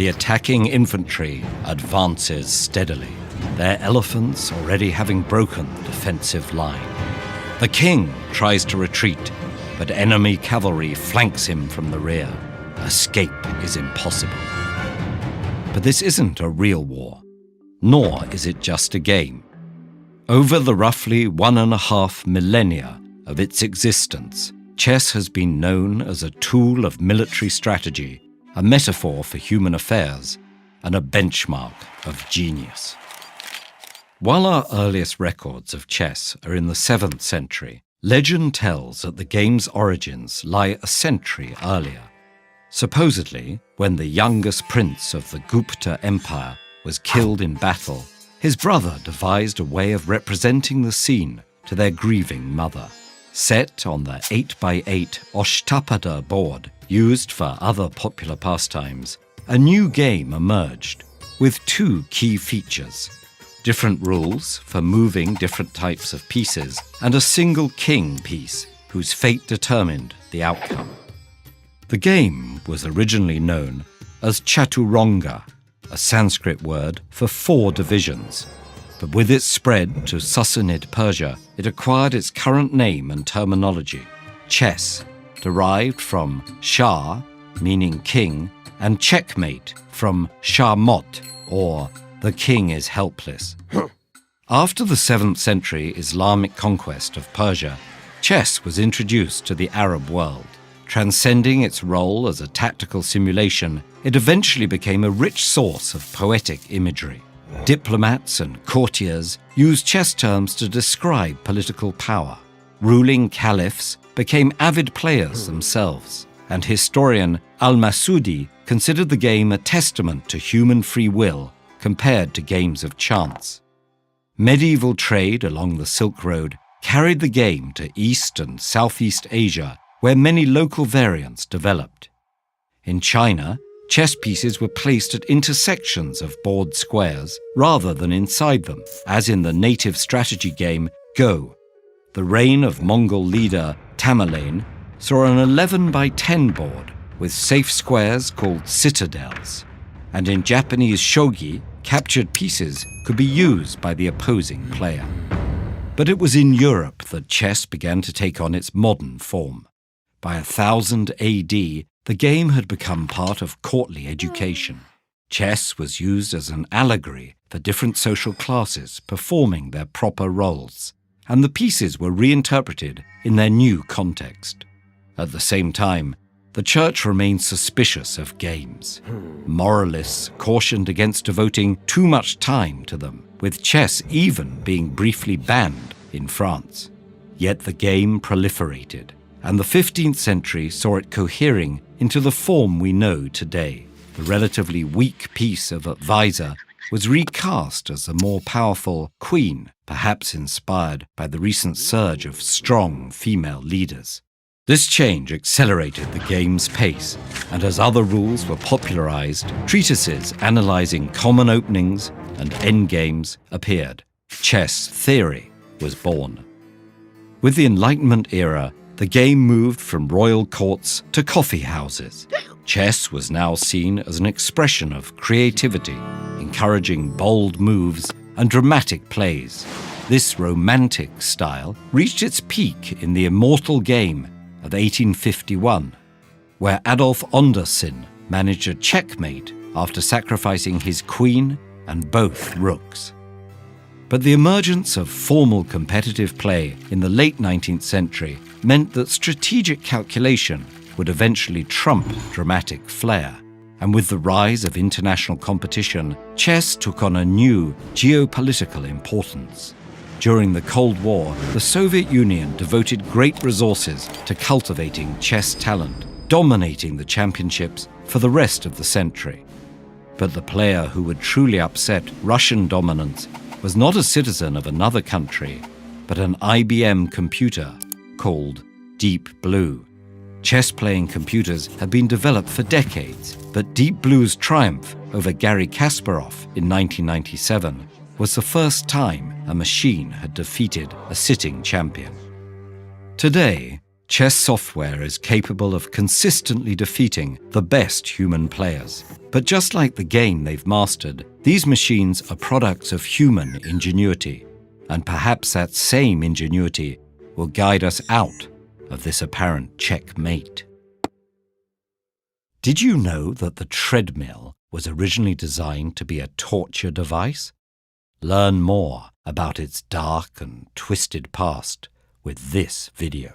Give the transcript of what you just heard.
The attacking infantry advances steadily, their elephants already having broken the defensive line. The king tries to retreat, but enemy cavalry flanks him from the rear. Escape is impossible. But this isn't a real war, nor is it just a game. Over the roughly 1.5 millennia of its existence, chess has been known as a tool of military strategy, a metaphor for human affairs, and a benchmark of genius. While our earliest records of chess are in the 7th century, legend tells that the game's origins lie a century earlier. Supposedly, when the youngest prince of the Gupta Empire was killed in battle, his brother devised a way of representing the scene to their grieving mother. Set on the 8x8 Ashtapada board used for other popular pastimes, a new game emerged with 2 key features: different rules for moving different types of pieces and a single king piece whose fate determined the outcome. The game was originally known as Chaturanga, a Sanskrit word for 4 divisions. But with its spread to Sassanid Persia, it acquired its current name and terminology, chess, derived from Shah, meaning king, and checkmate from Shahmot, or the king is helpless. After the 7th century Islamic conquest of Persia, chess was introduced to the Arab world. Transcending its role as a tactical simulation, it eventually became a rich source of poetic imagery. Diplomats and courtiers used chess terms to describe political power. Ruling caliphs became avid players themselves, and historian al-Masudi considered the game a testament to human free will compared to games of chance. Medieval trade along the Silk Road carried the game to East and Southeast Asia, where many local variants developed. In China, chess pieces were placed at intersections of board squares rather than inside them, as in the native strategy game Go. The reign of Mongol leader Tamerlane saw an 11x10 board with safe squares called citadels, and in Japanese shogi, captured pieces could be used by the opposing player. But it was in Europe that chess began to take on its modern form. By 1000 AD, the game had become part of courtly education. Chess was used as an allegory for different social classes performing their proper roles, and the pieces were reinterpreted in their new context. At the same time, the church remained suspicious of games. Moralists cautioned against devoting too much time to them, with chess even being briefly banned in France. Yet the game proliferated, and the 15th century saw it cohering into the form we know today. The relatively weak piece of advisor was recast as a more powerful queen, perhaps inspired by the recent surge of strong female leaders. This change accelerated the game's pace, and as other rules were popularized, treatises analyzing common openings and endgames appeared. Chess theory was born. With the Enlightenment era, the game moved from royal courts to coffee houses. Chess was now seen as an expression of creativity, encouraging bold moves and dramatic plays. This romantic style reached its peak in the immortal game of 1851, where Adolf Anderssen managed a checkmate after sacrificing his queen and both rooks. But the emergence of formal competitive play in the late 19th century meant that strategic calculation would eventually trump dramatic flair. And with the rise of international competition, chess took on a new geopolitical importance. During the Cold War, the Soviet Union devoted great resources to cultivating chess talent, dominating the championships for the rest of the century. But the player who would truly upset Russian dominance was not a citizen of another country, but an IBM computer called Deep Blue. Chess-playing computers had been developed for decades, but Deep Blue's triumph over Garry Kasparov in 1997 was the first time a machine had defeated a sitting champion. Today, Chess software is capable of consistently defeating the best human players. But just like the game they've mastered, these machines are products of human ingenuity. And perhaps that same ingenuity will guide us out of this apparent checkmate. Did you know that the treadmill was originally designed to be a torture device? Learn more about its dark and twisted past with this video.